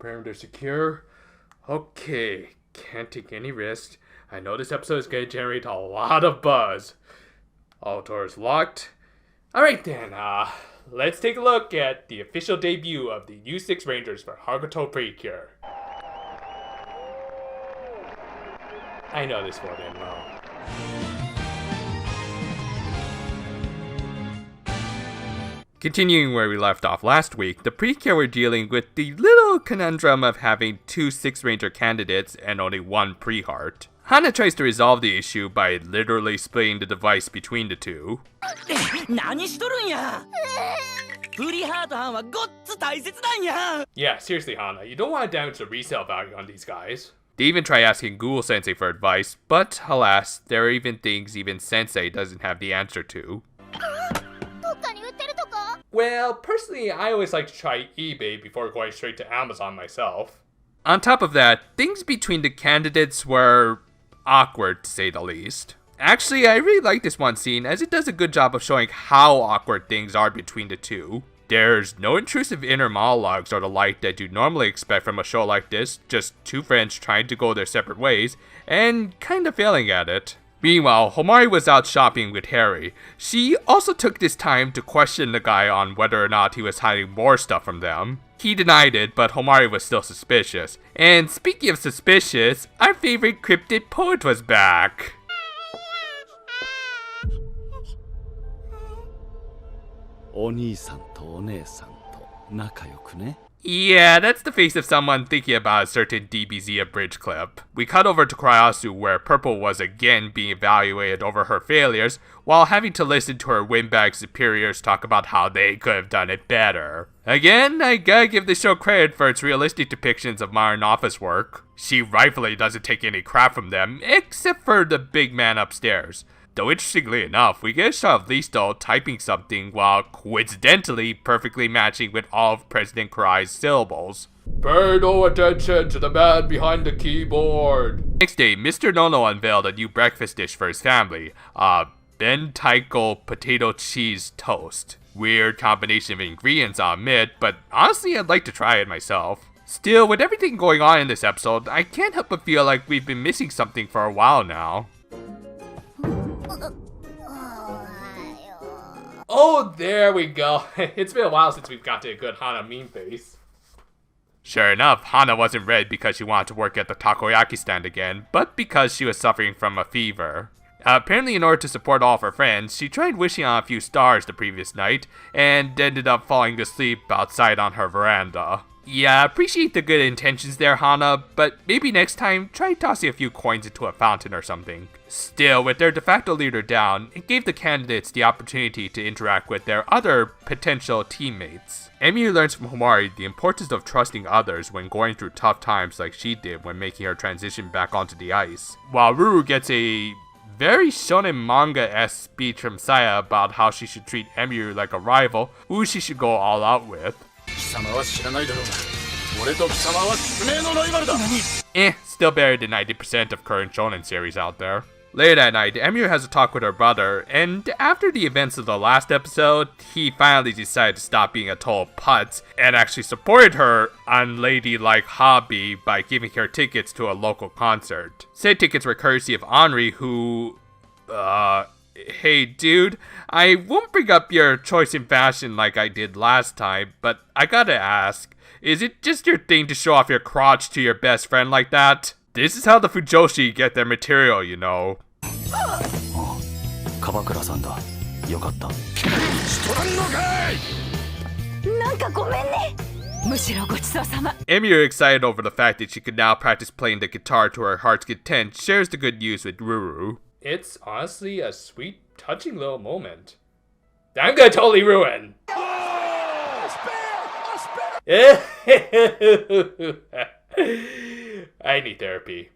Perimeter secure. Okay, can't take any risks. I know this episode is going to generate a lot of buzz. All doors locked. Alright then, let's take a look at the official debut of the U6 Rangers for Hakuto Precure. I know this won't end well. Continuing where we left off last week, the Precure were dealing with the little conundrum of having two 6 Ranger candidates and only one Pre-Heart. Hana tries to resolve the issue by literally splitting the device between the two. Yeah, seriously Hana, you don't want to damage the resale value on these guys. They even try asking Ghoul-sensei for advice, but alas, there are even things even Sensei doesn't have the answer to. Well, personally, I always like to try eBay before going straight to Amazon myself. On top of that, things between the candidates were awkward, to say the least. Actually, I really like this one scene, as it does a good job of showing how awkward things are between the two. There's no intrusive inner monologues or the like that you normally expect from a show like this, just two friends trying to go their separate ways, and kinda failing at it. Meanwhile, Homari was out shopping with Harry. She also took this time to question the guy on whether or not he was hiding more stuff from them. He denied it, but Homari was still suspicious. And speaking of suspicious, our favorite cryptid poet was back. Yeah, that's the face of someone thinking about a certain DBZ abridged clip. We cut over to Kryasu where Purple was again being evaluated over her failures, while having to listen to her windbag superiors talk about how they could have done it better. Again, I gotta give the show credit for its realistic depictions of modern office work. She rightfully doesn't take any crap from them, except for the big man upstairs. Though interestingly enough, we get a shot of Listo typing something while coincidentally perfectly matching with all of President Kurai's syllables. Pay no attention to the man behind the keyboard. Next day, Mr. Nono unveiled a new breakfast dish for his family. Bentaiko potato cheese toast. Weird combination of ingredients, I'll admit, but honestly I'd like to try it myself. Still, with everything going on in this episode, I can't help but feel like we've been missing something for a while now. Oh, there we go. It's been a while since we've got to a good Hana meme face. Sure enough, Hana wasn't red because she wanted to work at the takoyaki stand again, but because she was suffering from a fever. Apparently in order to support all of her friends, she tried wishing on a few stars the previous night, and ended up falling asleep outside on her veranda. Yeah, I appreciate the good intentions there, Hana, but maybe next time, try tossing a few coins into a fountain or something. Still, with their de facto leader down, it gave the candidates the opportunity to interact with their other potential teammates. Emu learns from Homari the importance of trusting others when going through tough times like she did when making her transition back onto the ice. While Ruru gets a very shonen manga-esque speech from Saya about how she should treat Emu like a rival, who she should go all out with. Still better than 90% of current shonen series out there. Later that night, Emu has a talk with her brother, and after the events of the last episode, he finally decided to stop being a total putz, and actually supported her unladylike hobby by giving her tickets to a local concert. Said tickets were courtesy of Henri, who, hey dude, I won't bring up your choice in fashion like I did last time, but I gotta ask, is it just your thing to show off your crotch to your best friend like that? This is how the Fujoshi get their material, you know. Emu, excited over the fact that she could now practice playing the guitar to her heart's content, shares the good news with Ruru. It's honestly a sweet, touching little moment. I'm gonna totally ruin! I need therapy.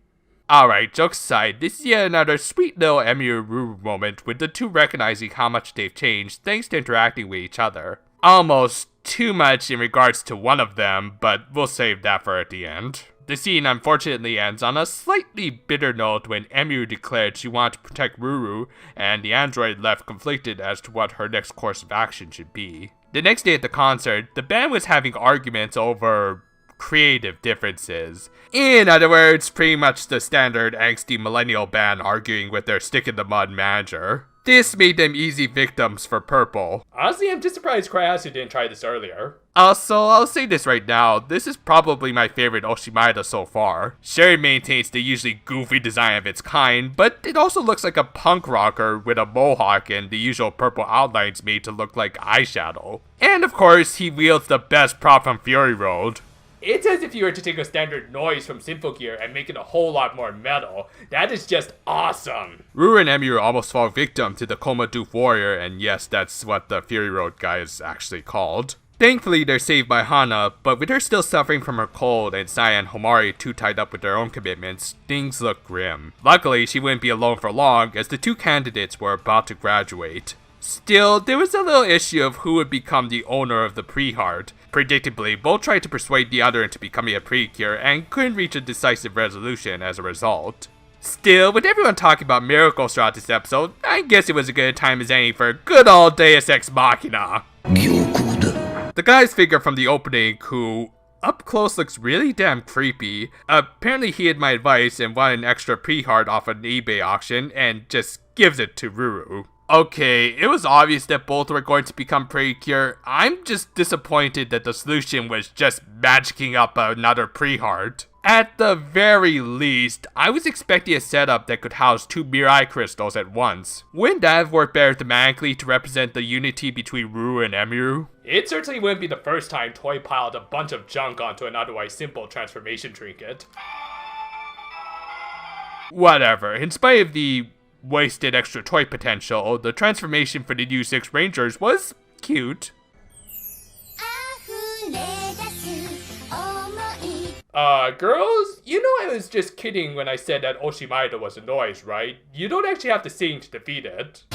Alright, jokes aside, this is yet another sweet little Emu and Ruru moment with the two recognizing how much they've changed thanks to interacting with each other. Almost too much in regards to one of them, but we'll save that for at the end. The scene unfortunately ends on a slightly bitter note when Emu declared she wanted to protect Ruru, and the android left conflicted as to what her next course of action should be. The next day at the concert, the band was having arguments over creative differences. In other words, pretty much the standard angsty millennial band arguing with their stick-in-the-mud manager. This made them easy victims for Purple. Honestly, I'm just surprised Cryhasu didn't try this earlier. Also, I'll say this right now, this is probably my favorite Oshimida so far. Sure, it maintains the usually goofy design of its kind, but it also looks like a punk rocker with a mohawk and the usual purple outlines made to look like eyeshadow. And of course, he wields the best prop from Fury Road. It's as if you were to take a standard noise from Symphogear and make it a whole lot more metal. That is just awesome. Ruru and Emiru almost fall victim to the Coma Doof Warrior, and yes, that's what the Fury Road guy is actually called. Thankfully, they're saved by Hana, but with her still suffering from her cold and Saya and Homari too tied up with their own commitments, things look grim. Luckily, she wouldn't be alone for long, as the two candidates were about to graduate. Still, there was a little issue of who would become the owner of the pre-heart. Predictably, both tried to persuade the other into becoming a precure and couldn't reach a decisive resolution as a result. Still, with everyone talking about miracles throughout this episode, I guess it was as good a time as any for good old Deus Ex Machina. The guy's figure from the opening who, up close, looks really damn creepy. Apparently he had my advice and won an extra pre-heart off an eBay auction and just gives it to Ruru. Okay, it was obvious that both were going to become precure. I'm just disappointed that the solution was just magicking up another pre-heart. At the very least, I was expecting a setup that could house two Mirai crystals at once. Wouldn't that have worked better thematically to represent the unity between Ruru and Emiru? It certainly wouldn't be the first time Toei piled a bunch of junk onto an otherwise simple transformation trinket. Whatever, in spite of the wasted extra toy potential, the transformation for the new 6 Rangers was cute. Girls, you know I was just kidding when I said that Oshimida was a noise, right? You don't actually have to sing to defeat it.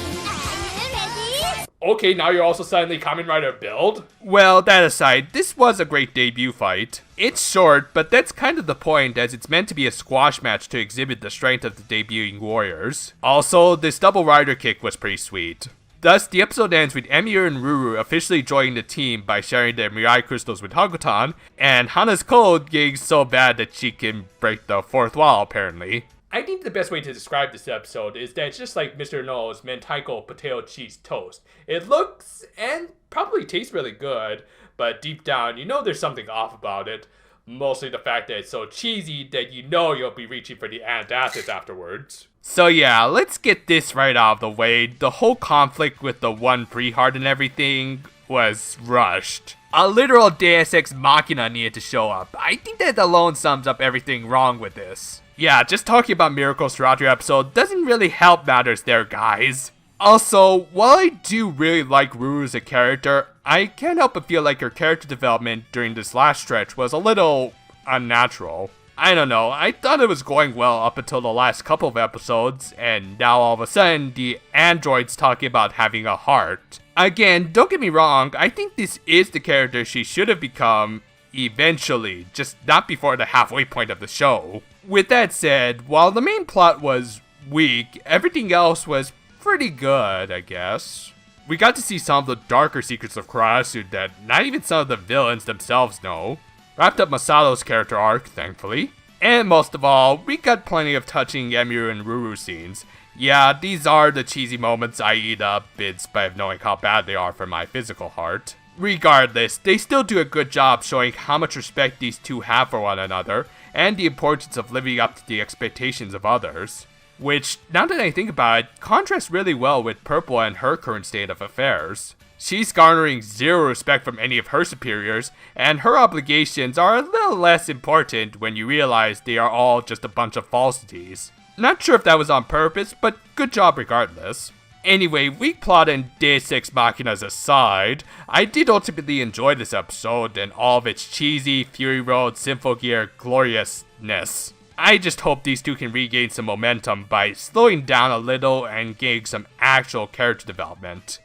Okay, now you're also suddenly Kamen Rider build? Well, that aside, this was a great debut fight. It's short, but that's kind of the point, as it's meant to be a squash match to exhibit the strength of the debuting warriors. Also, this double rider kick was pretty sweet. Thus, the episode ends with Emiru and Ruru officially joining the team by sharing their Mirai crystals with Hakutan, and Hana's cold getting so bad that she can break the fourth wall, apparently. I think the best way to describe this episode is that it's just like Mr. No's mentaiko potato cheese toast. It looks and probably tastes really good, but deep down, you know there's something off about it. Mostly the fact that it's so cheesy that you know you'll be reaching for the antacids afterwards. So yeah, let's get this right out of the way. The whole conflict with the one pre-heart and everything was rushed. A literal Deus Ex Machina needed to show up. I think that alone sums up everything wrong with this. Yeah, just talking about miracles throughout your episode doesn't really help matters there, guys. Also, while I do really like Ruru as a character, I can't help but feel like her character development during this last stretch was a little unnatural. I don't know, I thought it was going well up until the last couple of episodes, and now all of a sudden, the android's talking about having a heart. Again, don't get me wrong, I think this is the character she should have become eventually, just not before the halfway point of the show. With that said, while the main plot was weak, everything else was pretty good, I guess. We got to see some of the darker secrets of Kurasu that not even some of the villains themselves know. Wrapped up Masato's character arc, thankfully. And most of all, we got plenty of touching Emiru and Ruru scenes. Yeah, these are the cheesy moments I eat up, in spite of knowing how bad they are for my physical heart. Regardless, they still do a good job showing how much respect these two have for one another, and the importance of living up to the expectations of others. Which, now that I think about it, contrasts really well with Purple and her current state of affairs. She's garnering zero respect from any of her superiors, and her obligations are a little less important when you realize they are all just a bunch of falsities. Not sure if that was on purpose, but good job regardless. Anyway, weak plot and Deus Ex Machinas aside, I did ultimately enjoy this episode and all of its cheesy, Fury Road, Symphogear gloriousness. I just hope these two can regain some momentum by slowing down a little and getting some actual character development.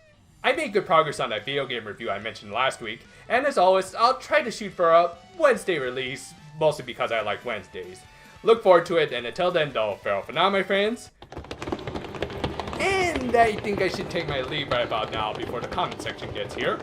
I made good progress on that video game review I mentioned last week, and as always, I'll try to shoot for a Wednesday release, mostly because I like Wednesdays. Look forward to it, and until then, though, farewell for now, my friends. And I think I should take my leave right about now before the comment section gets here.